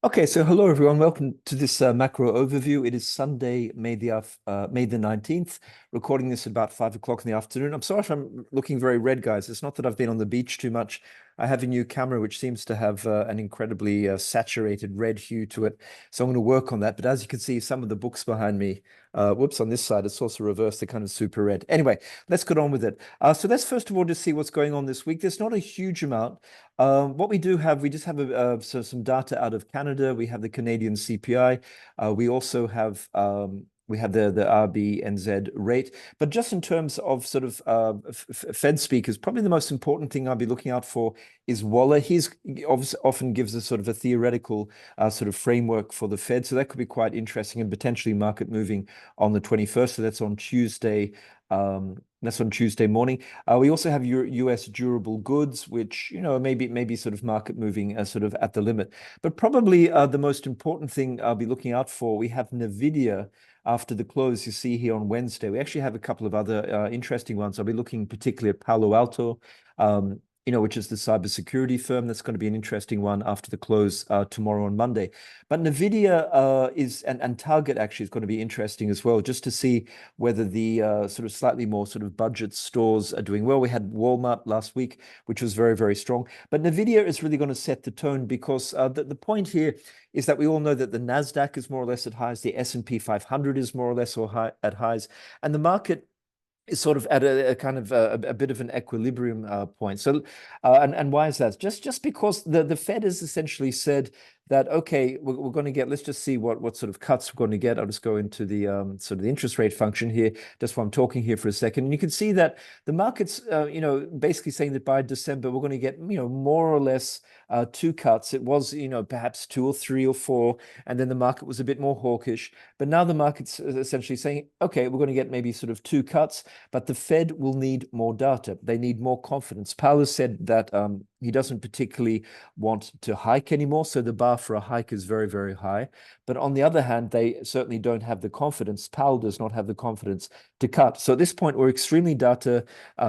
Okay, so hello everyone. Welcome to this macro overview. It is Sunday, May the 19th. Recording this at about 5 o'clock in the afternoon. I'm sorry if I'm looking very red, guys. It's not that I've been on the beach too much. I have a new camera which seems to have an incredibly saturated red hue to it. So I'm going to work on that. But as you can see, some of the books behind me, whoops, on this side, it's also reversed. They're kind of super red. Anyway, let's get on with it. So let's first of all just see what's going on this week. There's not a huge amount. What we do have, we just have some data out of Canada. We have the Canadian CPI. We also have the RBNZ rate. But just in terms of sort of Fed speakers, probably the most important thing I'll be looking out for is Waller. He often gives us sort of a theoretical sort of framework for the Fed. So that could be quite interesting and potentially market moving on the 21st. So that's on Tuesday. That's on Tuesday morning. We also have US durable goods, which, maybe sort of market moving sort of at the limit. But probably the most important thing I'll be looking out for, we have NVIDIA after the close you see here on Wednesday. We actually have a couple of other interesting ones. I'll be looking particularly at Palo Alto, which is the cybersecurity firm. That's going to be an interesting one after the close tomorrow on Monday. But NVIDIA and Target actually is going to be interesting as well, just to see whether the sort of slightly more sort of budget stores are doing well. We had Walmart last week, which was very, very strong. But NVIDIA is really going to set the tone because the point here is that we all know that the NASDAQ is more or less at highs, the S&P 500 is more or less at highs, and the market is sort of at a kind of a bit of an equilibrium point. So, and why is that? Just because the Fed has essentially said that, okay, we're going to get, let's just see what sort of cuts we're going to get. I'll just go into the sort of the interest rate function here, just while I'm talking here for a second. And you can see that the market's, basically saying that by December, we're going to get, more or less two cuts. It was, perhaps two or three or four, and then the market was a bit more hawkish. But now the market's essentially saying, okay, we're going to get maybe sort of two cuts, but the Fed will need more data. They need more confidence. Powell has said that he doesn't particularly want to hike anymore, so the bar for a hike is very, very high. But on the other hand, they certainly don't have the confidence. Powell does not have the confidence to cut. So at this point, we're extremely data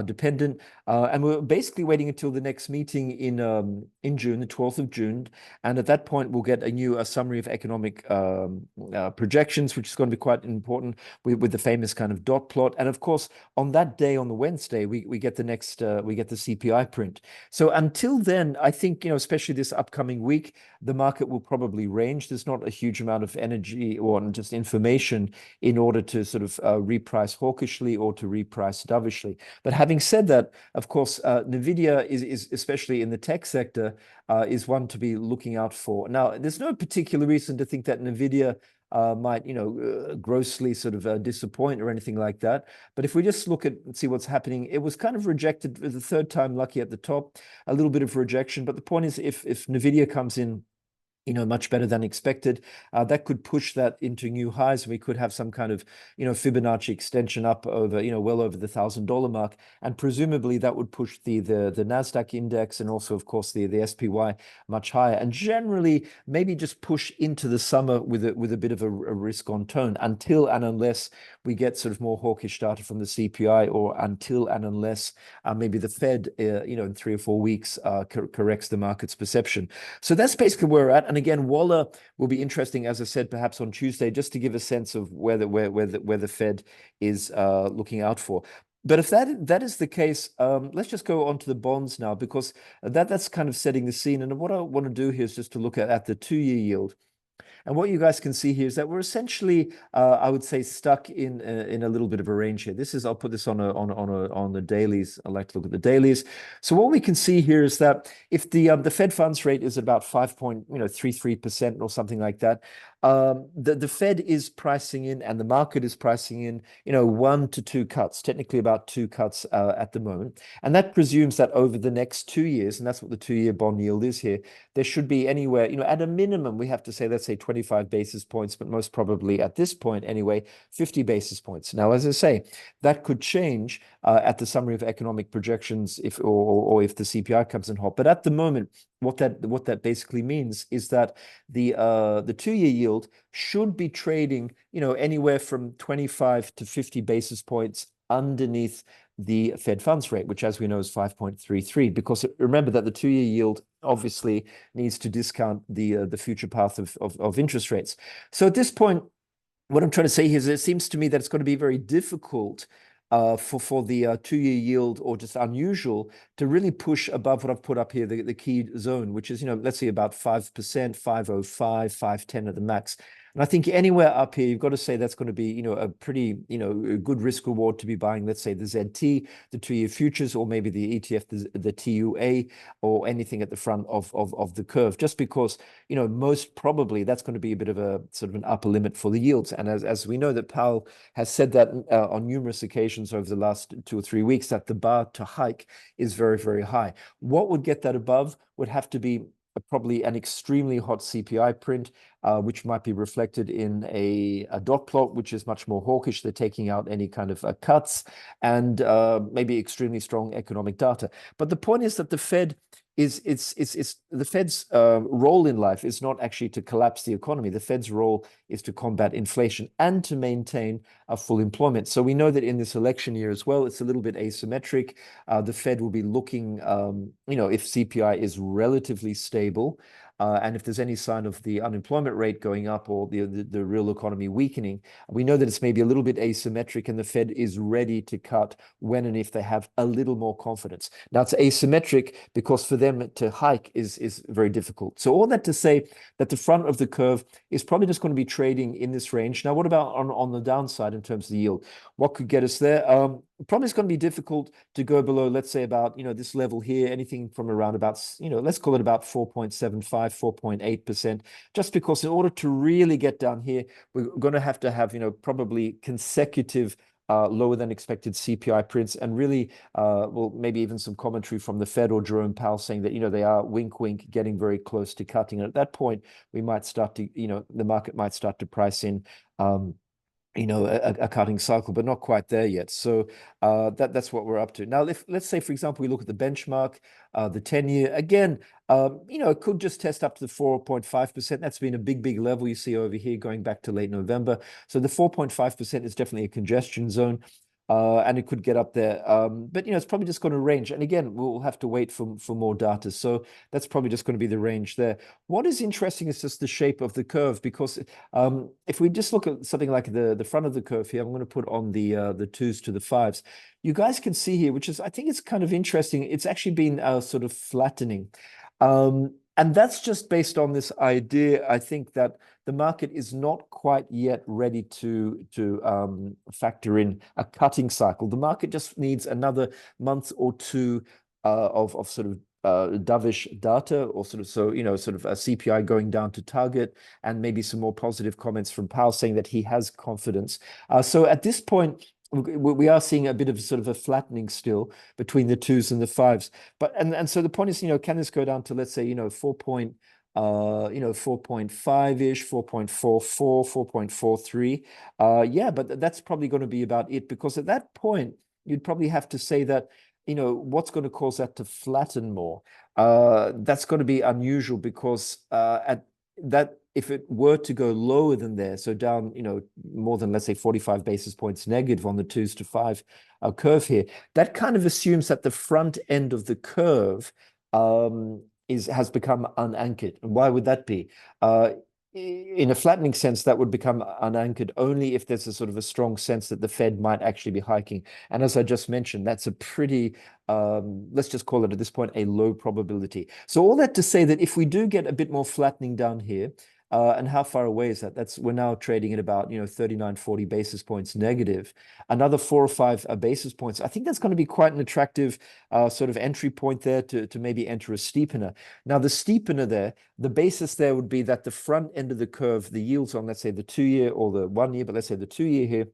dependent, and we're basically waiting until the next meeting in June, the 12th of June. And at that point, we'll get a summary of economic projections, which is going to be quite important with the famous kind of dot plot. And of course, on that day, on the Wednesday, we get the next we get the CPI print. So until then, I think, especially this upcoming week, the market will probably range. There's not a huge amount of energy or just information in order to sort of reprice hawkishly or to reprice dovishly. But having said that, of course, NVIDIA is especially in the tech sector, is one to be looking out for. Now, there's no particular reason to think that NVIDIA might, grossly sort of disappoint or anything like that. But if we just look at and see what's happening, it was kind of rejected for the third time lucky at the top, a little bit of rejection. But the point is, if NVIDIA comes in, much better than expected, that could push that into new highs. We could have some kind of, Fibonacci extension up over, well over the $1,000 mark, and presumably that would push the Nasdaq index and also, of course, the SPY much higher, and generally maybe just push into the summer with a bit of a risk on tone until and unless we get sort of more hawkish data from the CPI, or until and unless maybe the Fed, in 3 or 4 weeks corrects the market's perception. So that's basically where we're at. And again, Waller will be interesting, as I said, perhaps on Tuesday, just to give a sense of where the Fed is looking out for. But if that is the case, let's just go on to the bonds now, because that's kind of setting the scene. And what I want to do here is just to look at the 2-year yield. And what you guys can see here is that we're essentially, I would say, stuck in a little bit of a range here. I'll put this on the dailies. I like to look at the dailies. So what we can see here is that if the Fed funds rate is about 5.33% or something like that, the Fed is pricing in, and the market is pricing in, 1 to 2 cuts, technically about 2 cuts at the moment. And that presumes that over the next 2 years, and that's what the 2-year bond yield is here, there should be anywhere, at a minimum, we have to say, let's say 25 basis points, but most probably at this point anyway, 50 basis points. Now, as I say, that could change at the summary of economic projections if or if the CPI comes in hot. But at the moment, what that basically means is that the 2-year yield should be trading, anywhere from 25 to 50 basis points underneath the Fed funds rate, which, as we know, is 5.33, because remember that the 2-year yield obviously needs to discount the future path of interest rates. So at this point, what I'm trying to say here is it seems to me that it's going to be very difficult for the 2-year yield, or just unusual, to really push above what I've put up here, the key zone, which is, let's say about 5%, 505, 510 at the max. And I think anywhere up here, you've got to say that's going to be, a pretty, a good risk reward to be buying, let's say the ZT, the 2-year futures, or maybe the ETF, the TUA, or anything at the front of the curve, just because, most probably that's going to be a bit of a sort of an upper limit for the yields. And as we know that Powell has said that on numerous occasions over the last 2 or 3 weeks, that the bar to hike is very, very high. What would get that above would have to be probably an extremely hot CPI print, which might be reflected in a dot plot, which is much more hawkish. They're taking out any kind of cuts, and maybe extremely strong economic data. But the point is that the Fed the Fed's role in life is not actually to collapse the economy. The Fed's role is to combat inflation and to maintain full employment. So we know that in this election year as well, it's a little bit asymmetric. The Fed will be looking, if CPI is relatively stable, and if there's any sign of the unemployment rate going up, or the real economy weakening, we know that it's maybe a little bit asymmetric, and the Fed is ready to cut when and if they have a little more confidence. Now, it's asymmetric because for them to hike is very difficult. So all that to say that the front of the curve is probably just going to be trading in this range. Now, what about on the downside in terms of the yield? What could get us there? Probably it's going to be difficult to go below, let's say, about, this level here, anything from around about, let's call it about 4.75, 4.8%, just because in order to really get down here, we're going to have, probably consecutive lower than expected CPI prints, and really, well, maybe even some commentary from the Fed or Jerome Powell saying that, they are wink, wink, getting very close to cutting. And at that point, we might start to, the market might start to price in, a cutting cycle, but not quite there yet. So that's what we're up to. Now, let's say, for example, we look at the benchmark, the 10-year, again, it could just test up to the 4.5%. That's been a big, big level you see over here going back to late November. So the 4.5% is definitely a congestion zone. And it could get up there. But, it's probably just going to range. And again, we'll have to wait for more data. So that's probably just going to be the range there. What is interesting is just the shape of the curve, because if we just look at something like the front of the curve here, I'm going to put on the 2s to the 5s. You guys can see here, which is, I think it's kind of interesting. It's actually been sort of flattening. And that's just based on this idea, I think, that the market is not quite yet ready to factor in a cutting cycle. The market just needs another month or two of sort of dovish data, or sort of a CPI going down to target, and maybe some more positive comments from Powell saying that he has confidence. So at this point, we are seeing a bit of sort of a flattening still between the 2s and the 5s. But and so the point is, can this go down to, let's say, 4.5-ish, 4.44, 4.43? Yeah, but that's probably going to be about it, because at that point, you'd probably have to say that, what's going to cause that to flatten more? That's going to be unusual, because at that, if it were to go lower than there, so down, more than, let's say, 45 basis points negative on the 2s to 5 curve here, that kind of assumes that the front end of the curve has become unanchored. And why would that be? In a flattening sense, that would become unanchored only if there's a sort of a strong sense that the Fed might actually be hiking. And as I just mentioned, that's a pretty, let's just call it at this point, a low probability. So all that to say that if we do get a bit more flattening down here, and how far away is that? We're now trading at about 39, 40 basis points negative. Another 4 or 5 basis points. I think that's going to be quite an attractive sort of entry point there to maybe enter a steepener. Now, the steepener there, the basis there would be that the front end of the curve, the yields on, let's say, the 2-year or the 1-year, but let's say the 2-year here,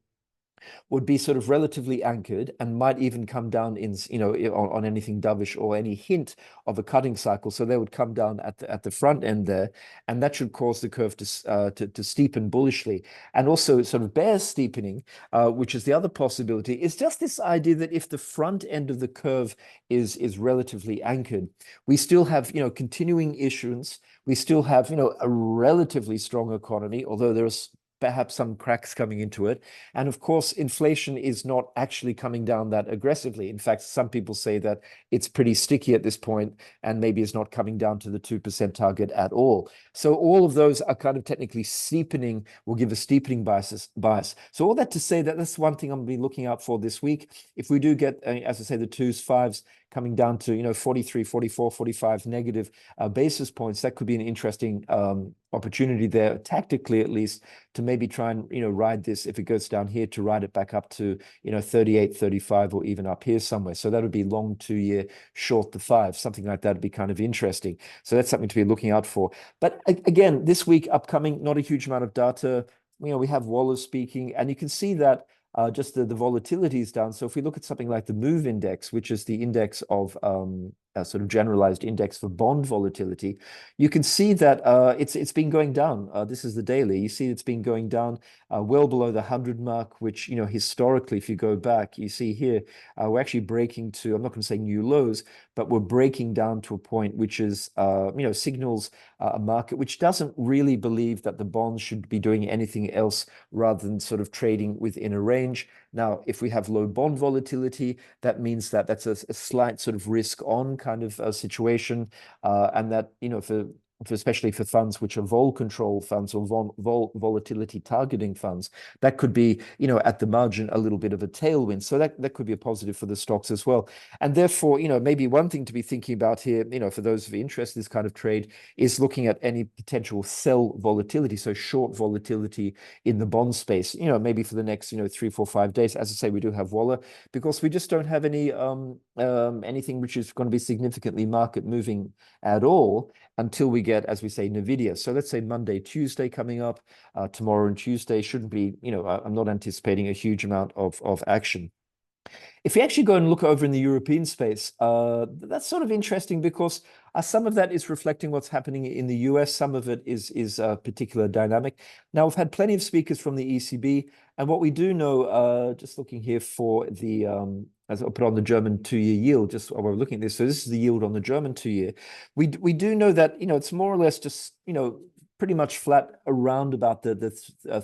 would be sort of relatively anchored, and might even come down in, on anything dovish or any hint of a cutting cycle. So they would come down at the front end there, and that should cause the curve to steepen bullishly. And also sort of bear steepening, which is the other possibility, is just this idea that if the front end of the curve is relatively anchored, we still have, continuing issuance. We still have, a relatively strong economy, although there's perhaps some cracks coming into it. And of course, inflation is not actually coming down that aggressively. In fact, some people say that it's pretty sticky at this point and maybe it's not coming down to the 2% target at all. So all of those are kind of technically steepening, will give a steepening bias. So all that to say that that's one thing I'm going to be looking out for this week. If we do get, as I say, the 2s, 5s coming down to 43, 44, 45 negative basis points, that could be an interesting opportunity there, tactically at least, to maybe try and ride this. If it goes down here, to ride it back up to 38, 35, or even up here somewhere. So that would be long 2-year, short the 5, something like that would be kind of interesting. So that's something to be looking out for. But again, this week upcoming, not a huge amount of data. We have Waller speaking, and you can see that just the volatility is down. So if we look at something like the MOVE index, which is the index of a sort of generalized index for bond volatility, you can see that it's been going down. This is the daily. You see it's been going down well below the 100 mark, which historically, if you go back, you see here we're actually breaking to, I'm not going to say new lows, but we're breaking down to a point which is signals a market which doesn't really believe that the bonds should be doing anything else rather than sort of trading within a range. Now, if we have low bond volatility, that means that that's a slight sort of risk on kind of a situation, and that especially for funds which are vol control funds or volatility targeting funds, that could be at the margin a little bit of a tailwind. So that could be a positive for the stocks as well. And therefore, maybe one thing to be thinking about here, for those of you interested in this kind of trade, is looking at any potential sell volatility, so short volatility in the bond space, maybe for the next 3, 4, 5 days. As I say, we do have Waller, because we just don't have any anything which is going to be significantly market moving at all until we get, as we say, Nvidia. So let's say Monday, Tuesday coming up, tomorrow and Tuesday shouldn't be, I'm not anticipating a huge amount of action. If you actually go and look over in the European space, that's sort of interesting, because some of that is reflecting what's happening in the US. Some of it is a particular dynamic. Now, we've had plenty of speakers from the ECB, and what we do know, just looking here for the, as I put on the German 2-year yield, just while we're looking at this. So this is the yield on the German 2-year. We do know that, it's more or less just, pretty much flat around about the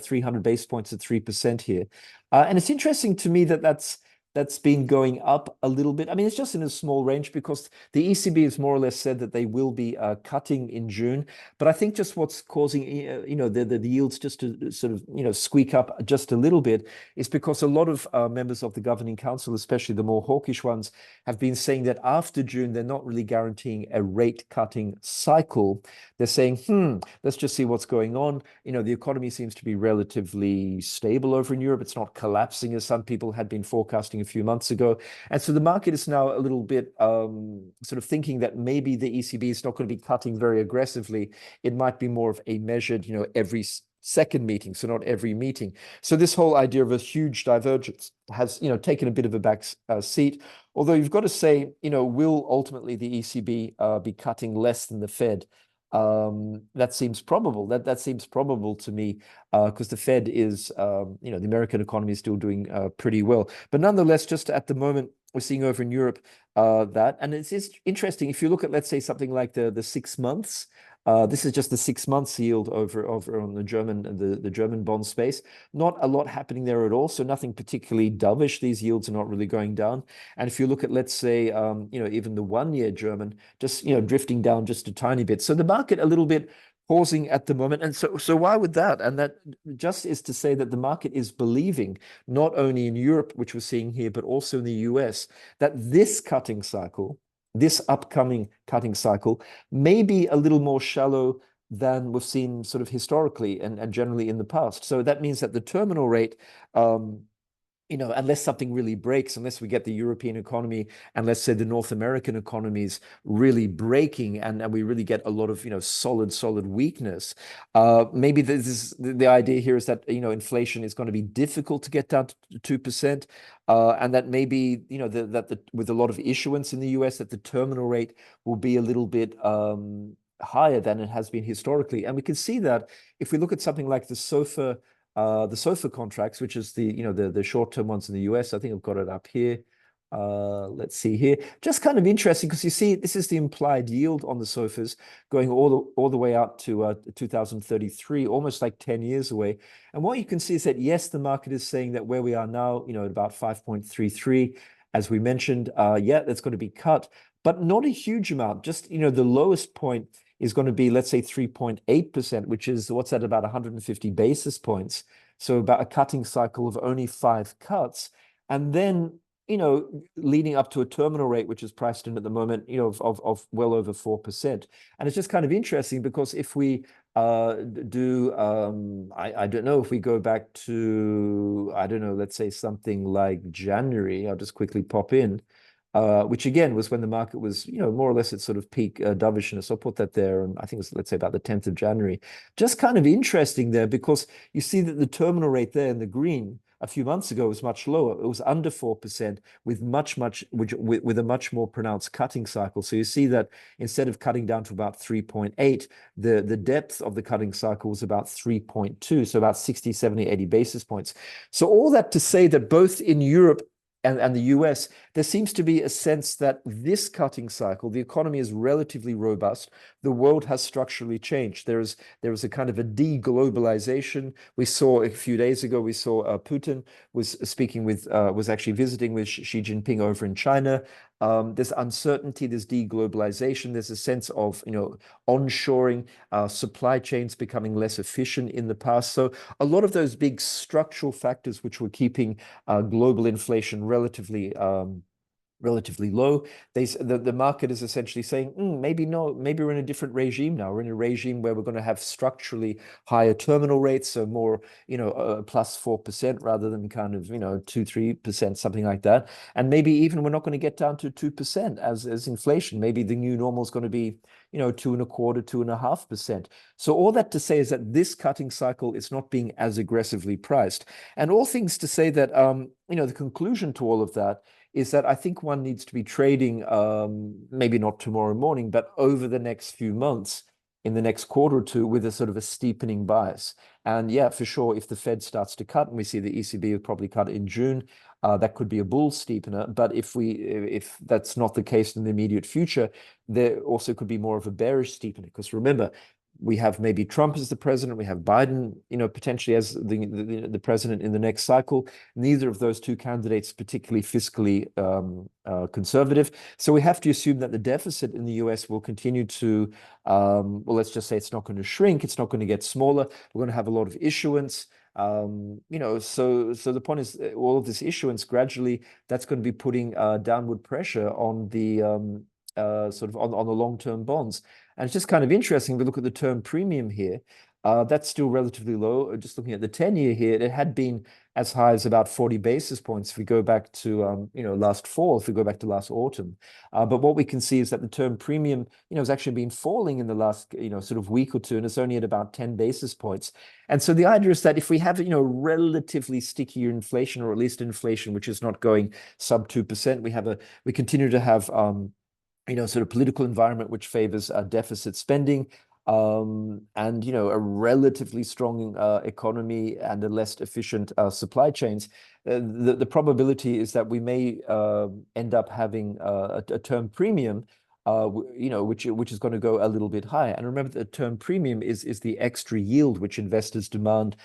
300 basis points at 3% here. And it's interesting to me that that's been going up a little bit. I mean, it's just in a small range, because the ECB has more or less said that they will be cutting in June. But I think just what's causing, the yields just to sort of, squeak up just a little bit is because a lot of members of the governing council, especially the more hawkish ones, have been saying that after June, they're not really guaranteeing a rate cutting cycle. They're saying, let's just see what's going on. The economy seems to be relatively stable over in Europe. It's not collapsing as some people had been forecasting a few months ago. And so the market is now a little bit sort of thinking that maybe the ECB is not going to be cutting very aggressively. It might be more of a measured, every second meeting, so not every meeting. So this whole idea of a huge divergence has, taken a bit of a back seat. Although you've got to say, will ultimately the ECB be cutting less than the Fed? That seems probable. That seems probable to me, because the Fed is, the American economy is still doing pretty well. But nonetheless, just at the moment, we're seeing over in Europe that, and it's interesting if you look at, let's say, something like the 6 months. This is just the 6 months yield over on the German bond space. Not a lot happening there at all. So nothing particularly dovish. These yields are not really going down. And if you look at, let's say, even the 1-year German, just drifting down just a tiny bit. So the market a little bit pausing at the moment. And so why would that? And that just is to say that the market is believing, not only in Europe, which we're seeing here, but also in the US, that this cutting cycle, this upcoming cutting cycle, may be a little more shallow than we've seen sort of historically and generally in the past. So that means that the terminal rate, unless something really breaks, unless we get the European economy and let's say the North American economies really breaking, and we really get a lot of solid weakness, maybe the idea here is that inflation is going to be difficult to get down to 2%, and that maybe with a lot of issuance in the US, that the terminal rate will be a little bit higher than it has been historically. And we can see that if we look at something like the SOFR contracts, which is the short-term ones in the US. I think I've got it up here. Let's see here. Just kind of interesting because you see, this is the implied yield on the SOFRs going all the way out to 2033, almost like 10 years away. And what you can see is that, yes, the market is saying that where we are now, at about 5.33, as we mentioned, yeah, that's going to be cut, but not a huge amount. Just, the lowest point is going to be, let's say, 3.8%, which is what's at about 150 basis points. So about a cutting cycle of only 5 cuts. And then leading up to a terminal rate, which is priced in at the moment, of well over 4%. And it's just kind of interesting because if we do, I don't know, if we go back to, I don't know, let's say something like January, I'll just quickly pop in, which again was when the market was, more or less at sort of peak dovishness. I'll put that there. And I think it's, let's say, about the 10th of January. Just kind of interesting there because you see that the terminal rate there in the green a few months ago was much lower. It was under 4% with with a much more pronounced cutting cycle. So you see that instead of cutting down to about 3.8, the depth of the cutting cycle was about 3.2, so about 60, 70, 80 basis points. So all that to say that both in Europe and the US, there seems to be a sense that this cutting cycle, the economy is relatively robust. The world has structurally changed. There is a kind of a de-globalization. We saw a few days ago, we saw Putin was actually visiting with Xi Jinping over in China. There's uncertainty, there's de-globalization, there's a sense of, onshoring, supply chains becoming less efficient in the past. So a lot of those big structural factors which were keeping global inflation relatively low. The market is essentially saying, maybe we're in a different regime now. We're in a regime where we're going to have structurally higher terminal rates, so more, plus 4% rather than kind of, 2-3%, something like that. And maybe even we're not going to get down to 2% as inflation. Maybe the new normal is going to be, 2.25%, 2.5%. So all that to say is that this cutting cycle is not being as aggressively priced. And all things to say that, the conclusion to all of that is that I think one needs to be trading, maybe not tomorrow morning, but over the next few months, in the next quarter or two, with a sort of a steepening bias. And yeah, for sure, if the Fed starts to cut, and we see the ECB will probably cut in June, that could be a bull steepener. But if that's not the case in the immediate future, there also could be more of a bearish steepener. Because remember, we have maybe Trump as the president, we have Biden, potentially as the president in the next cycle. Neither of those two candidates particularly fiscally conservative. So we have to assume that the deficit in the US will continue to, well, let's just say it's not going to shrink, it's not going to get smaller. We're going to have a lot of issuance. So the point is all of this issuance gradually, that's going to be putting downward pressure on the sort of on the long-term bonds. And it's just kind of interesting. We look at the term premium here. That's still relatively low. Just looking at the 10-year here, it had been as high as about 40 basis points if we go back to last fall, if we go back to last autumn. But what we can see is that the term premium, has actually been falling in the last sort of week or two, and it's only at about 10 basis points. And so the idea is that if we have relatively stickier inflation, or at least inflation which is not going sub 2%, we continue to have sort of political environment which favors deficit spending, and a relatively strong economy and a less efficient supply chains. The probability is that we may end up having a term premium, which is going to go a little bit higher. And remember, the term premium is the extra yield which investors demand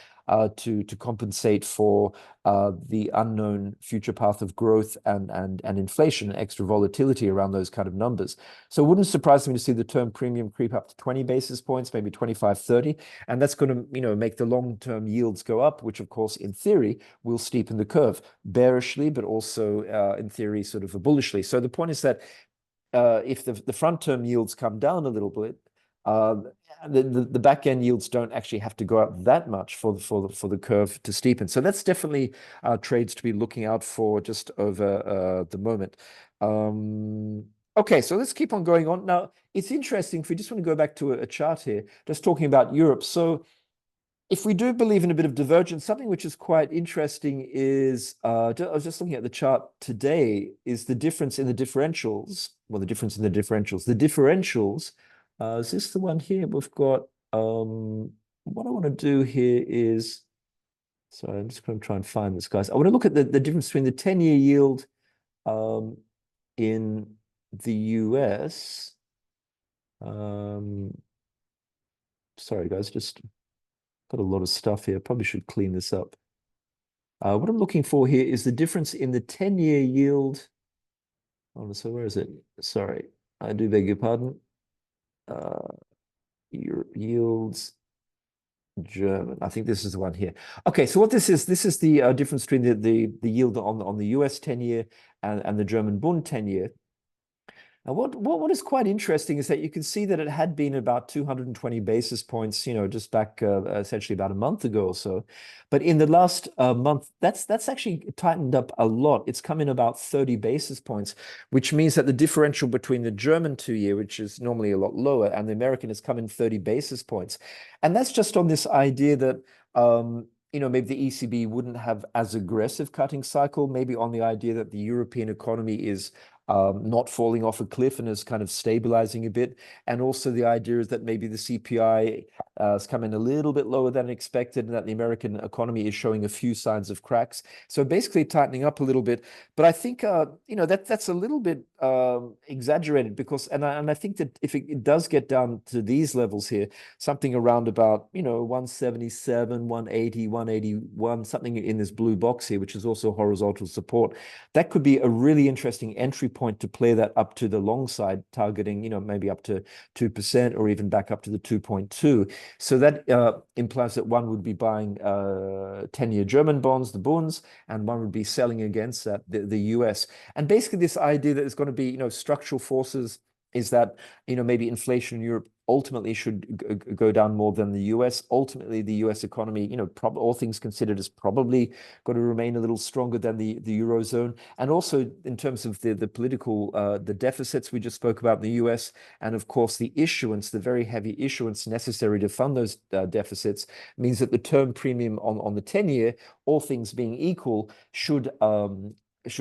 to compensate for the unknown future path of growth and inflation, extra volatility around those kind of numbers. So it wouldn't surprise me to see the term premium creep up to 20 basis points, maybe 25, 30, and that's going to make the long-term yields go up, which of course in theory will steepen the curve bearishly, but also in theory sort of bullishly. So the point is that if the front term yields come down a little bit, the back end yields don't actually have to go up that much for the curve to steepen. So that's definitely trades to be looking out for just over the moment. Okay, so let's keep on going on. Now, it's interesting if we just want to go back to a chart here, just talking about Europe. So if we do believe in a bit of divergence, something which is quite interesting is, I was just looking at the chart today, is the difference in the differentials. Well, the difference in the differentials. The differentials, is this the one here? We've got, what I want to do here is, sorry, I'm just going to try and find this, guys. I want to look at the difference between the 10-year yield In the US, sorry guys, just got a lot of stuff here. Probably should clean this up. What I'm looking for here is the difference in the 10-year yield. Oh, so where is it? Sorry, I do beg your pardon. Yields German. I think this is the one here. Okay, so what this is the difference between the yield on the US 10-year and the German Bund 10-year. Now, what is quite interesting is that you can see that it had been about 220 basis points, just back essentially about a month ago or so. But in the last month, that's actually tightened up a lot. It's come in about 30 basis points, which means that the differential between the German 2-year, which is normally a lot lower, and the American has come in 30 basis points. And that's just on this idea that maybe the ECB wouldn't have as aggressive cutting cycle, maybe on the idea that the European economy is not falling off a cliff and is kind of stabilizing a bit. And also the idea is that maybe the CPI has come in a little bit lower than expected and that the American economy is showing a few signs of cracks. So basically tightening up a little bit. But I think, that's a little bit exaggerated because, and I think that if it does get down to these levels here, something around about, 177, 180, 181, something in this blue box here, which is also horizontal support, that could be a really interesting entry point to play that up to the long side, targeting, maybe up to 2% or even back up to the 2.2. So that implies that one would be buying 10-year German bonds, the Bunds, and one would be selling against that, the US. And basically this idea that there's going to be, structural forces is that, maybe inflation in Europe ultimately should go down more than the US. Ultimately, the US economy, all things considered, is probably going to remain a little stronger than the Eurozone. And also in terms of the political, the deficits we just spoke about in the US, and of course the issuance, the very heavy issuance necessary to fund those deficits, means that the term premium on the 10-year, all things being equal, should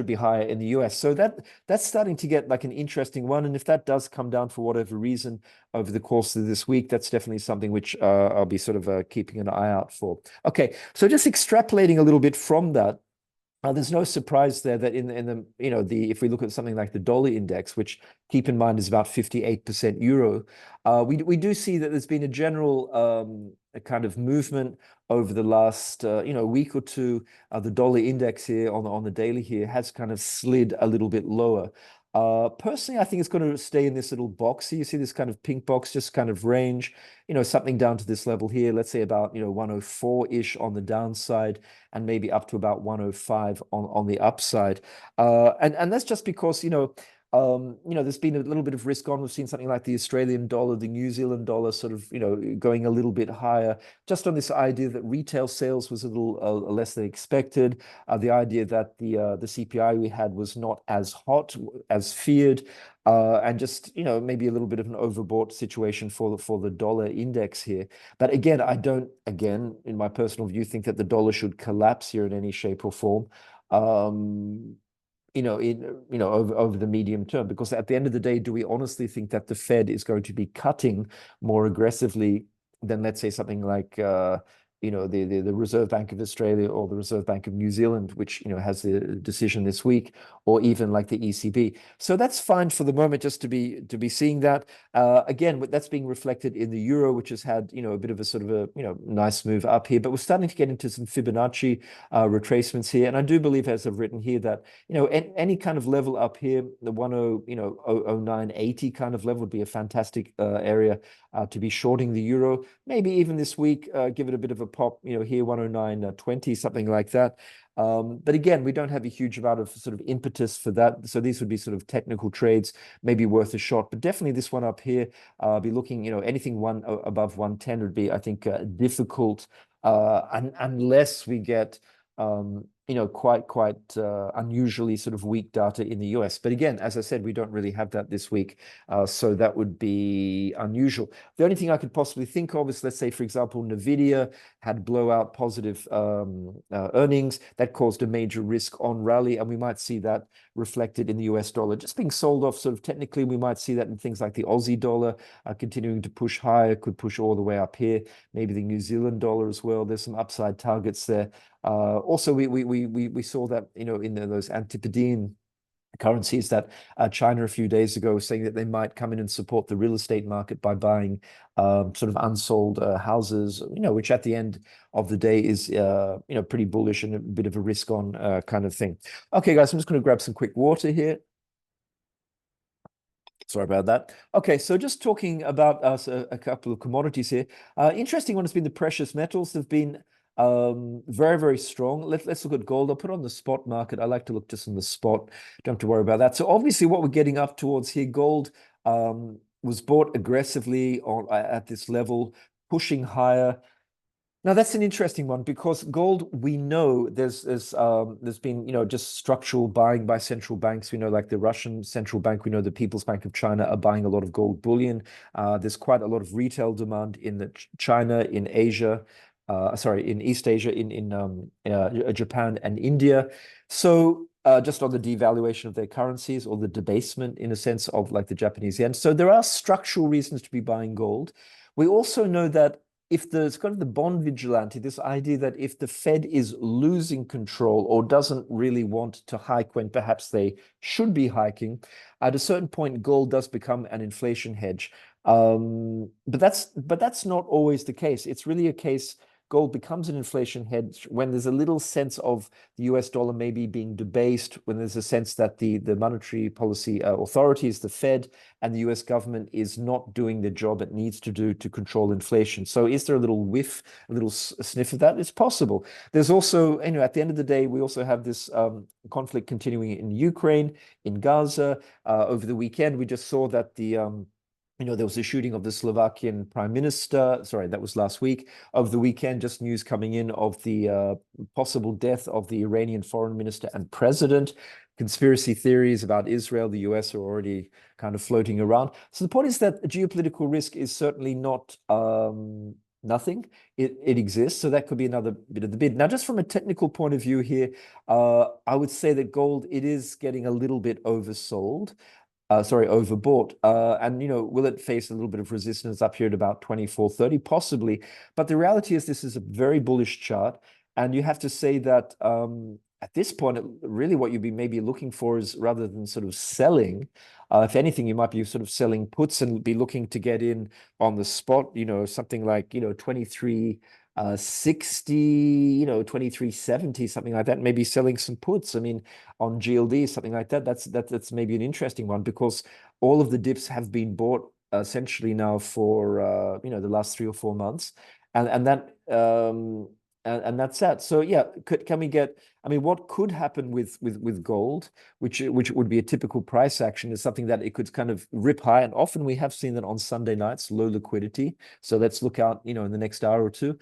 be higher in the US. So that's starting to get like an interesting one. And if that does come down for whatever reason over the course of this week, that's definitely something which I'll be sort of keeping an eye out for. Okay, so just extrapolating a little bit from that, there's no surprise there that in the if we look at something like the dollar index, which keep in mind is about 58% euro, we do see that there's been a general a kind of movement over the last week or two. The dollar index here on the daily here has kind of slid a little bit lower. Personally, I think it's going to stay in this little box here. You see this kind of pink box, just kind of range, something down to this level here. Let's say about, 104-ish on the downside and maybe up to about 105 on the upside. And that's just because, there's been a little bit of risk on. We've seen something like the Australian dollar, the New Zealand dollar sort of, going a little bit higher, just on this idea that retail sales was a little less than expected. The idea that the CPI we had was not as hot as feared. And just, maybe a little bit of an overbought situation for the dollar index here. But again, I don't, in my personal view, think that the dollar should collapse here in any shape or form. Over the medium term, because at the end of the day, do we honestly think that the Fed is going to be cutting more aggressively than, let's say, something like the Reserve Bank of Australia or the Reserve Bank of New Zealand, which has the decision this week, or even like the ECB? So that's fine for the moment, just to be seeing that. Again, that's being reflected in the euro, which has had a bit of a sort of a nice move up here, but we're starting to get into some Fibonacci retracements here, and I do believe, as I've written here, that any kind of level up here, the 109.80 kind of level would be a fantastic area to be shorting the euro. Maybe even this week, give it a bit of a pop, here 109.20, something like that. But again, we don't have a huge amount of sort of impetus for that. So these would be sort of technical trades, maybe worth a shot. But definitely this one up here, be looking, anything above 110 would be, I think, difficult, unless we get quite unusually sort of weak data in the US. But again, as I said, we don't really have that this week. So that would be unusual. The only thing I could possibly think of is, let's say, for example, NVIDIA had blowout positive earnings that caused a major risk on rally, and we might see that reflected in the US dollar just being sold off. Sort of technically, we might see that in things like the Aussie dollar continuing to push higher, could push all the way up here, maybe the New Zealand dollar as well. There's some upside targets there. Also, we saw that in those Antipodean currencies that China a few days ago was saying that they might come in and support the real estate market by buying sort of unsold houses, which at the end of the day is, pretty bullish and a bit of a risk on kind of thing. Okay, guys, I'm just going to grab some quick water here. Sorry about that. Okay, so just talking about a couple of commodities here. Interesting one has been the precious metals. They've been very, very strong. Let's look at gold. I'll put on the spot market. I like to look just on the spot. Don't have to worry about that. So obviously what we're getting up towards here, gold was bought aggressively at this level, pushing higher. Now that's an interesting one because gold, we know there's been just structural buying by central banks. We know like the Russian central bank, we know the People's Bank of China are buying a lot of gold bullion. There's quite a lot of retail demand in China, in Asia, in East Asia, in Japan and India. So just on the devaluation of their currencies or the debasement in a sense of like the Japanese yen. So there are structural reasons to be buying gold. We also know that if there's kind of the bond vigilante, this idea that if the Fed is losing control or doesn't really want to hike when perhaps they should be hiking, at a certain point, gold does become an inflation hedge. But that's not always the case. It's really a case gold becomes an inflation hedge when there's a little sense of the US dollar maybe being debased, when there's a sense that the monetary policy authorities, the Fed and the US government is not doing the job it needs to do to control inflation. So is there a little whiff, a little sniff of that? It's possible. There's also, at the end of the day, we also have this conflict continuing in Ukraine, in Gaza. Over the weekend, we just saw that there was a shooting of the Slovakian prime minister. Sorry, that was last week. Over the weekend, just news coming in of the possible death of the Iranian foreign minister and president. Conspiracy theories about Israel, the US are already kind of floating around. So the point is that geopolitical risk is certainly not nothing. It exists. So that could be another bit of the bid. Now, just from a technical point of view here, I would say that gold, it is getting a little bit oversold. Overbought. And, will it face a little bit of resistance up here at about 24.30? Possibly. But the reality is this is a very bullish chart. And you have to say that at this point, really what you'd be maybe looking for is rather than sort of selling, if anything, you might be sort of selling puts and be looking to get in on the spot, something like, 23. 60, 23.70, something like that, maybe selling some puts. I mean, on GLD, something like that. That's maybe an interesting one because all of the dips have been bought essentially now for the last 3 or 4 months. And that's that. So yeah, can we get? I mean, what could happen with gold, which would be a typical price action, is something that it could kind of rip high, and often we have seen that on Sunday nights, low liquidity. So let's look out, in the next hour or two.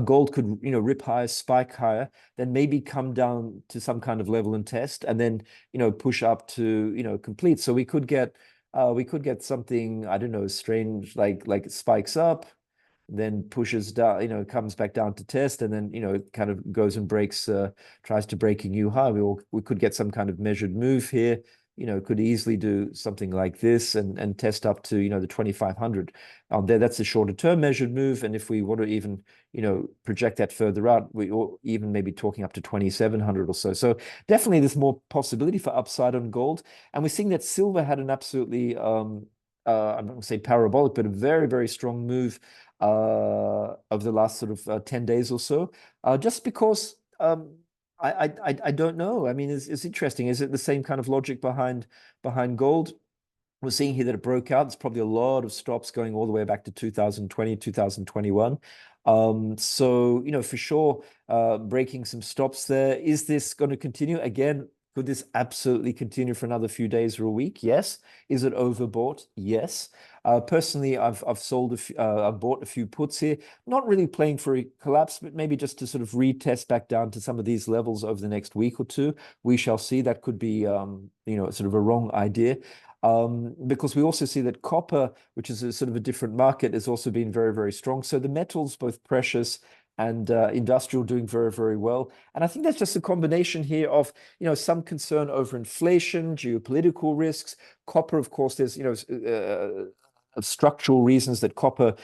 Gold could rip higher, spike higher, then maybe come down to some kind of level and test, and then push up to complete. So we could get something, I don't know, strange, like it spikes up, then pushes down, comes back down to test, and then, kind of goes and tries to break a new high. We could get some kind of measured move here, could easily do something like this and test up to, the 2,500 on there. That's a shorter term measured move. And if we want to even, project that further out, or even maybe talking up to 2,700 or so. So definitely there's more possibility for upside on gold. And we're seeing that silver had an absolutely, I'm not going to say parabolic, but a very, very strong move over the last sort of 10 days or so, just because I don't know. I mean, it's interesting. Is it the same kind of logic behind gold? We're seeing here that it broke out. There's probably a lot of stops going all the way back to 2020, 2021. So, for sure, breaking some stops there. Is this going to continue? Again, could this absolutely continue for another few days or a week? Yes. Is it overbought? Yes. Personally, I've bought a few puts here, not really playing for a collapse, but maybe just to sort of retest back down to some of these levels over the next week or two. We shall see. That could be, sort of a wrong idea. Because we also see that copper, which is a sort of a different market, has also been very, very strong. So the metals, both precious and industrial, doing very, very well. And I think that's just a combination here of, some concern over inflation, geopolitical risks. Copper, of course, there's, structural reasons that copper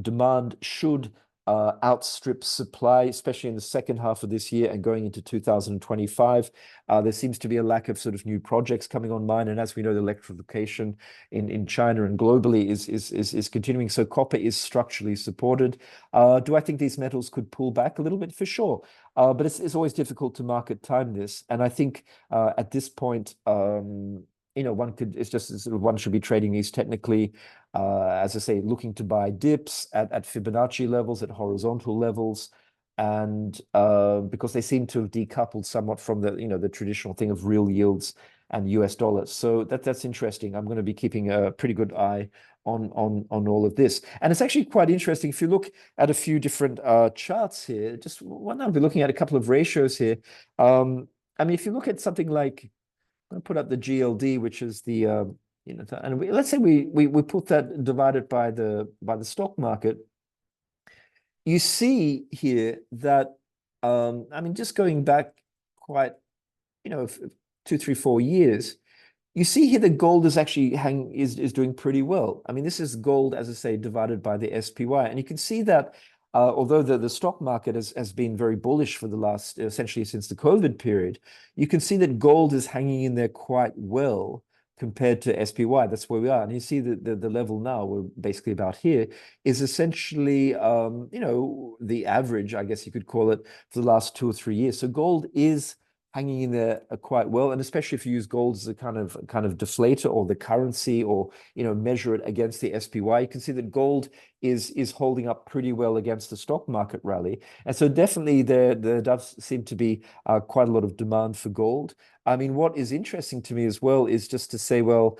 demand should outstrips supply, especially in the second half of this year and going into 2025. There seems to be a lack of sort of new projects coming online, and as we know, the electrification in China and globally is continuing. So copper is structurally supported. Do I think these metals could pull back a little bit? For sure. But it's always difficult to market time this. And I think at this point, it's just sort of one should be trading these technically, as I say, looking to buy dips at Fibonacci levels, at horizontal levels, and because they seem to have decoupled somewhat from the traditional thing of real yields and US dollars. So that's interesting. I'm going to be keeping a pretty good eye on all of this. And it's actually quite interesting if you look at a few different charts here. Just one, I'll be looking at a couple of ratios here. I mean, if you look at something like, I'm going to put up the GLD, which is the and let's say we put that divided by the stock market. You see here that I mean, just going back quite 2, 3, 4 years, you see here that gold is actually is doing pretty well. I mean, this is gold, as I say, divided by the SPY, and you can see that although the stock market has been very bullish for the last, essentially since the COVID period, you can see that gold is hanging in there quite well compared to SPY. That's where we are. And you see the level now, we're basically about here, is essentially, the average, I guess you could call it, for the last 2 or 3 years. So gold is hanging in there quite well, and especially if you use gold as a kind of deflator or the currency, or measure it against the SPY, you can see that gold is holding up pretty well against the stock market rally. And so definitely there does seem to be quite a lot of demand for gold. I mean, what is interesting to me as well is just to say, well,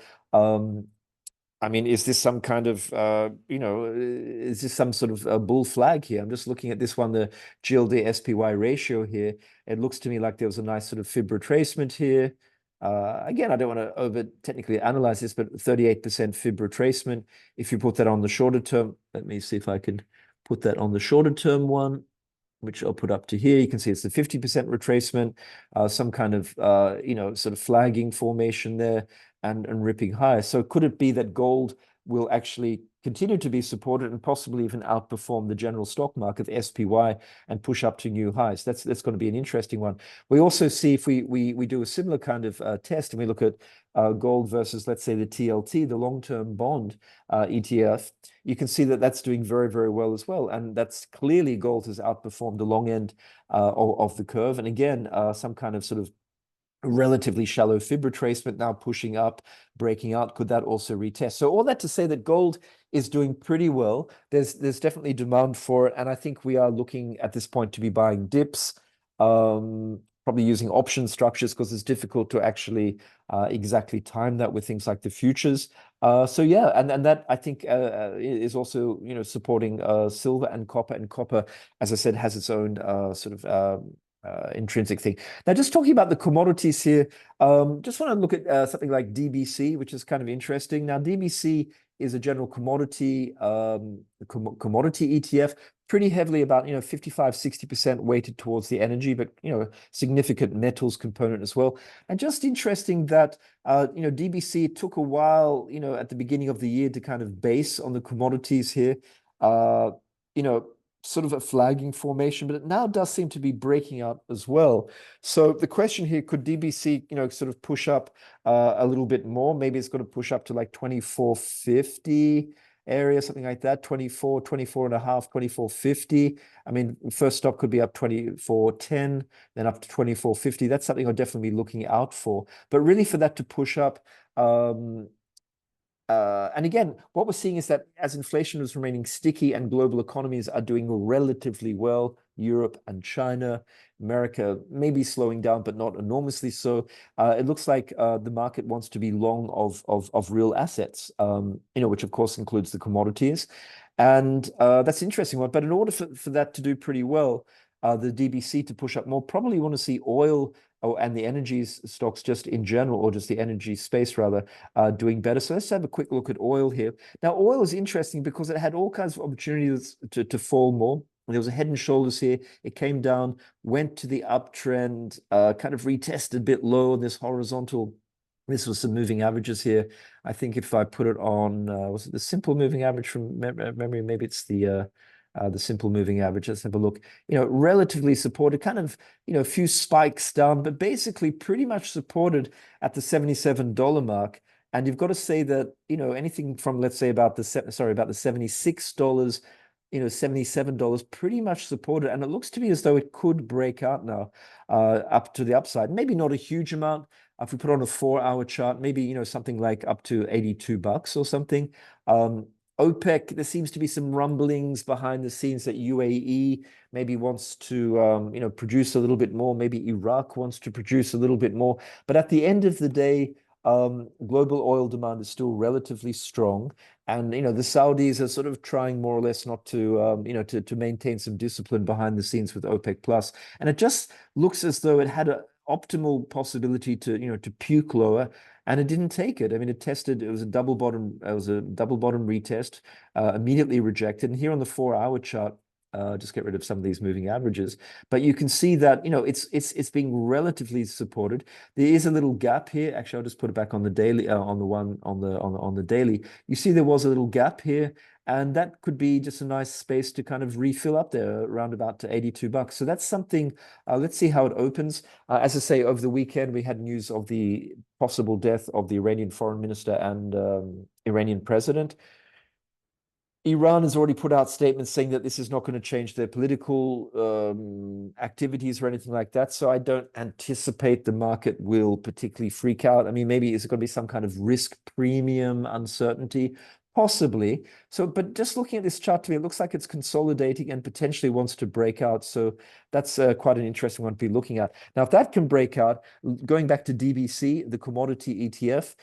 I mean, is this some kind of, is this some sort of a bull flag here? I'm just looking at this one, the GLD SPY ratio here. It looks to me like there was a nice sort of fib retracement here. Again, I don't want to over technically analyze this, but 38% fib retracement. If you put that on the shorter term, let me see if I can put that on the shorter term one, which I'll put up to here. You can see it's the 50% retracement, some kind of, sort of flagging formation there, and ripping higher. So could it be that gold will actually continue to be supported and possibly even outperform the general stock market, the SPY, and push up to new highs? That's going to be an interesting one. We also see if we do a similar kind of test, and we look at gold versus, let's say, the TLT, the long-term bond ETF, you can see that that's doing very, very well as well. And that's clearly gold has outperformed the long end of the curve. And again, some kind of sort of relatively shallow fib retracement now pushing up, breaking out. Could that also retest? So all that to say that gold is doing pretty well. There's definitely demand for it, and I think we are looking at this point to be buying dips, probably using option structures, because it's difficult to actually exactly time that with things like the futures. So yeah, and that I think is also supporting silver and copper. And copper, as I said, has its own sort of intrinsic thing. Now, just talking about the commodities here, just want to look at something like DBC, which is kind of interesting. Now, DBC is a general commodity commodity ETF, pretty heavily about 55-60% weighted towards the energy, but significant metals component as well. And just interesting that DBC took a while at the beginning of the year to kind of base on the commodities here. Sort of a flagging formation, but it now does seem to be breaking out as well. So the question here, could DBC, sort of push up a little bit more? Maybe it's going to push up to like 2450 area, something like that, 24 and a half, 2450. I mean, first stop could be up 2410, then up to 2450. That's something I'll definitely be looking out for. But really for that to push up, and again, what we're seeing is that as inflation is remaining sticky and global economies are doing relatively well, Europe and China, America may be slowing down, but not enormously so. It looks like the market wants to be long of real assets, which of course includes the commodities. And that's an interesting one. But in order for that to do pretty well, the DBC to push up more, probably want to see oil and the energy stocks just in general, or just the energy space rather, doing better. So let's have a quick look at oil here. Now, oil is interesting because it had all kinds of opportunities to fall more. There was a head and shoulders here. It came down, went to the uptrend, kind of retested a bit low on this horizontal. This was some moving averages here. I think if I put it on, was it the simple moving average from memory? Maybe it's the the simple moving average. Let's have a look. Relatively supported, kind of, a few spikes down, but basically pretty much supported at the $77 mark. And you've got to say that, anything from, let's say, about the $76, $77 pretty much supported. And it looks to me as though it could break out now up to the upside. Maybe not a huge amount. If we put on a 4-hour chart, maybe, something like up to $82 or something. OPEC, there seems to be some rumblings behind the scenes that UAE maybe wants to, produce a little bit more. Maybe Iraq wants to produce a little bit more. But at the end of the day, global oil demand is still relatively strong. And, the Saudis are sort of trying more or less not to, to maintain some discipline behind the scenes with OPEC plus. And it just looks as though it had an optimal possibility to, to puke lower. And it didn't take it. I mean, it was a double bottom retest, immediately rejected. And here on the 4-hour chart, just get rid of some of these moving averages. But you can see that, it's being relatively supported. There is a little gap here. Actually, I'll just put it back on the daily, on the daily. You see there was a little gap here. And that could be just a nice space to kind of refill up there around about to $82. So that's something, let's see how it opens. As I say, over the weekend, we had news of the possible death of the Iranian foreign minister and Iranian president. Iran has already put out statements saying that this is not going to change their political activities or anything like that. So I don't anticipate the market will particularly freak out. I mean, maybe is it going to be some kind of risk premium uncertainty? Possibly. So, but just looking at this chart to me, it looks like it's consolidating and potentially wants to break out. So that's quite an interesting one to be looking at. Now, if that can break out, going back to DBC, the commodity ETF,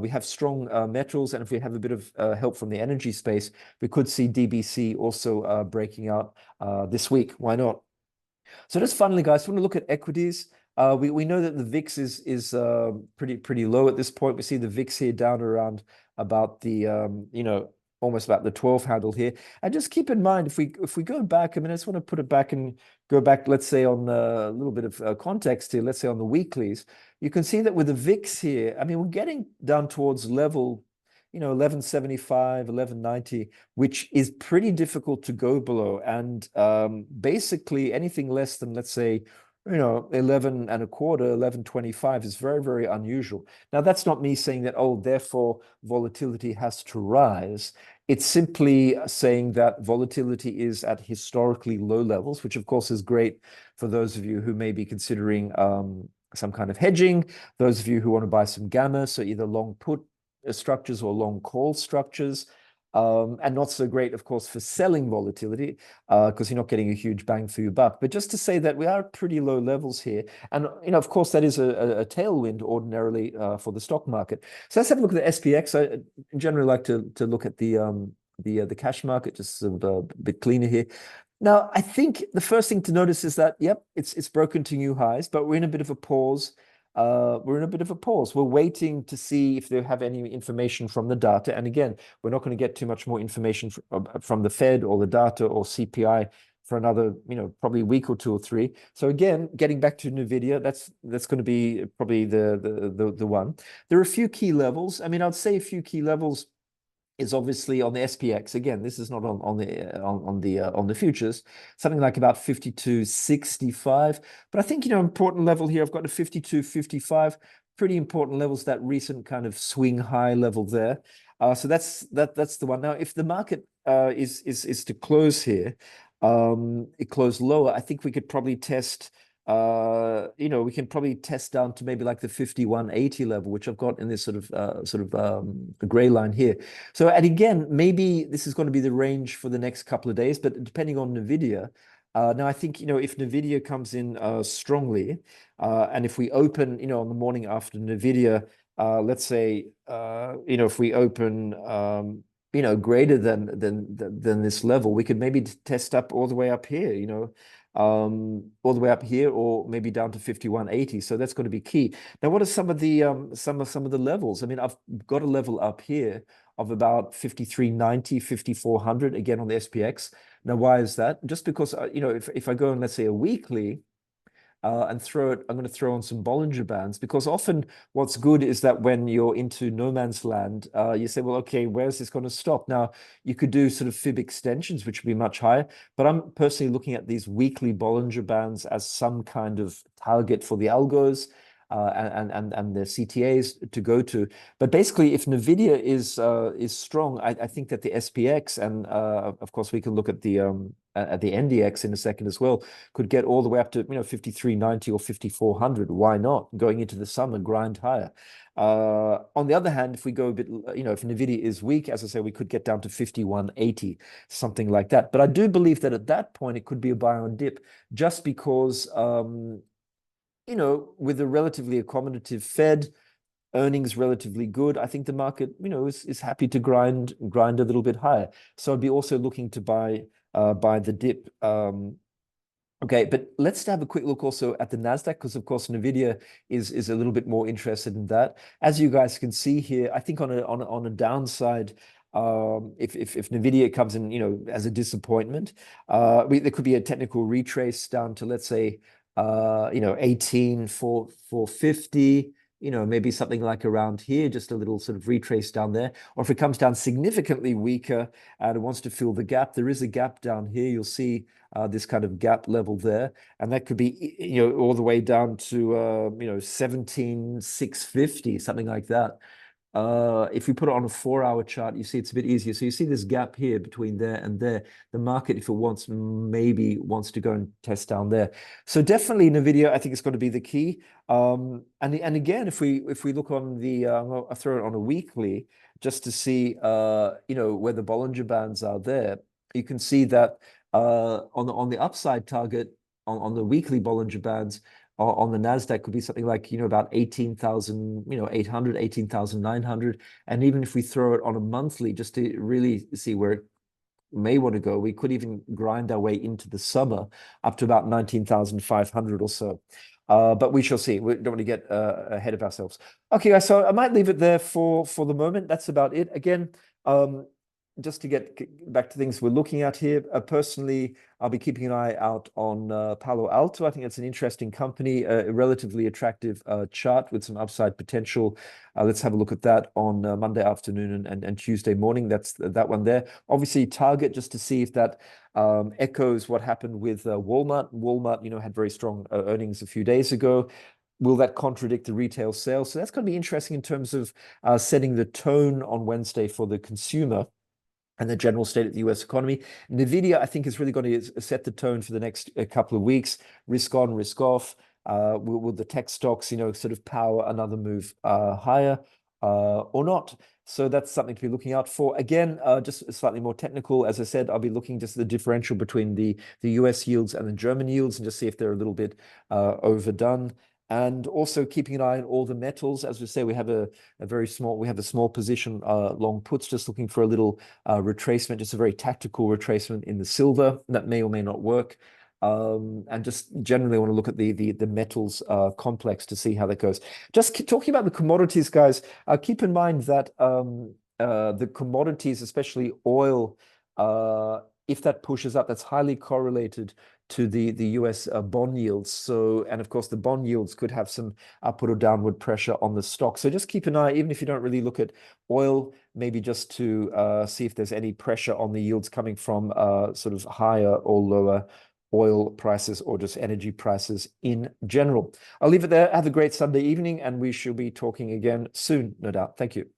we have strong metals. And if we have a bit of help from the energy space, we could see DBC also breaking out this week. Why not? So just finally, guys, want to look at equities. We know that the VIX is pretty low at this point. We see the VIX here down around about the almost about the 12 handle here. And just keep in mind, if we go back, I mean, I just want to put it back and go back, let's say on a little bit of context here, let's say on the weeklies, you can see that with the VIX here, I mean, we're getting down towards level 1175, 1190, which is pretty difficult to go below. And basically anything less than, let's say, 11 and a quarter, 1125 is very, very unusual. Now, that's not me saying that, oh, therefore volatility has to rise. It's simply saying that volatility is at historically low levels, which of course is great for those of you who may be considering some kind of hedging, those of you who want to buy some gamma, so either long put structures or long call structures. And not so great, of course, for selling volatility because you're not getting a huge bang for your buck. But just to say that we are at pretty low levels here. And, of course, that is a tailwind ordinarily for the stock market. So let's have a look at the SPX. I generally like to look at the cash market, just sort of a bit cleaner here. Now, I think the first thing to notice is that, yep, it's broken to new highs, but we're in a bit of a pause. We're waiting to see if they have any information from the data. And again, we're not going to get too much more information from the Fed or the data or CPI for another, probably a week or 2 or 3. So again, getting back to NVIDIA, that's going to be probably the one. There are a few key levels. I mean, I'd say a few key levels is obviously on the SPX. Again, this is not on the futures, something like about 52.65. But I think, important level here, I've got a 52.55, pretty important levels, that recent kind of swing high level there. So that's the one. Now, if the market is to close here, it closed lower, I think we could probably test we can probably test down to maybe like the 51.80 level, which I've got in this sort of gray line here. So, and again, maybe this is going to be the range for the next couple of days, but depending on NVIDIA. Now, I think, if NVIDIA comes in strongly, and if we open, on the morning after NVIDIA, let's say, if we open, greater than this level, we could maybe test up all the way up here, all the way up here, or maybe down to 51.80. So that's going to be key. Now, what are some of the levels? I mean, I've got a level up here of about 53.90, 5400 again on the SPX. Now, why is that? Just because if I go on, let's say, a weekly, and I'm going to throw on some Bollinger Bands, because often what's good is that when you're into no man's land, you say, well, okay, where's this going to stop? Now, you could do sort of fib extensions, which would be much higher, but I'm personally looking at these weekly Bollinger Bands as some kind of target for the algos. And the CTAs to go to. But basically, if NVIDIA is strong, I think that the SPX and of course we can look at the NDX in a second as well, could get all the way up to 5390 or 5400. Why not? Going into the summer, grind higher. On the other hand, if we go a bit, if NVIDIA is weak, as I say, we could get down to 5180, something like that. But I do believe that at that point, it could be a buy on dip, just because with a relatively accommodative Fed, earnings relatively good, I think the market, is happy to grind a little bit higher. So I'd be also looking to buy the dip. Okay, but let's have a quick look also at the Nasdaq, because of course NVIDIA is a little bit more interested in that. As you guys can see here, I think on a downside, if NVIDIA comes in, as a disappointment, there could be a technical retrace down to, let's say, 18,450, maybe something like around here, just a little sort of retrace down there. Or if it comes down significantly weaker and it wants to fill the gap, there is a gap down here. You'll see this kind of gap level there, and that could be, all the way down to 17,650, something like that. If we put it on a 4-hour chart, you see it's a bit easier. So you see this gap here between there and there. The market, if it wants, maybe wants to go and test down there. So definitely NVIDIA, I think it's going to be the key. And again, if we look on the, I'll throw it on a weekly just to see, where the Bollinger Bands are there. You can see that on the upside target on the weekly Bollinger Bands, on the Nasdaq could be something like, about 18,800, 18,900. And even if we throw it on a monthly, just to really see where it may want to go, we could even grind our way into the summer up to about 19,500 or so. But we shall see. We don't want to get ahead of ourselves. Okay, guys, so I might leave it there for the moment. That's about it. Again, just to get back to things we're looking at here, personally, I'll be keeping an eye out on Palo Alto. I think it's an interesting company, a relatively attractive chart with some upside potential. Let's have a look at that on Monday afternoon and Tuesday morning. That's that one there. Obviously, Target, just to see if that echoes what happened with Walmart. Walmart, had very strong earnings a few days ago. Will that contradict the retail sales? So that's going to be interesting in terms of setting the tone on Wednesday for the consumer and the general state of the US economy. NVIDIA, I think, is really going to set the tone for the next couple of weeks. Risk on, risk off. Will the tech stocks, sort of power another move higher or not? So that's something to be looking out for. Again, just slightly more technical. As I said, I'll be looking just at the differential between the US yields and the German yields and just see if they're a little bit overdone. And also keeping an eye on all the metals. As we say, we have a small position long puts, just looking for a little retracement, just a very tactical retracement in the silver that may or may not work. And just generally want to look at the metals complex to see how that goes. Just talking about the commodities, guys, keep in mind that the commodities, especially oil, if that pushes up, that's highly correlated to the US bond yields. So, and of course, the bond yields could have some upward or downward pressure on the stock. So just keep an eye, even if you don't really look at oil, maybe just to see if there's any pressure on the yields coming from sort of higher or lower oil prices or just energy prices in general. I'll leave it there. Have a great Sunday evening, and we shall be talking again soon, no doubt. Thank you.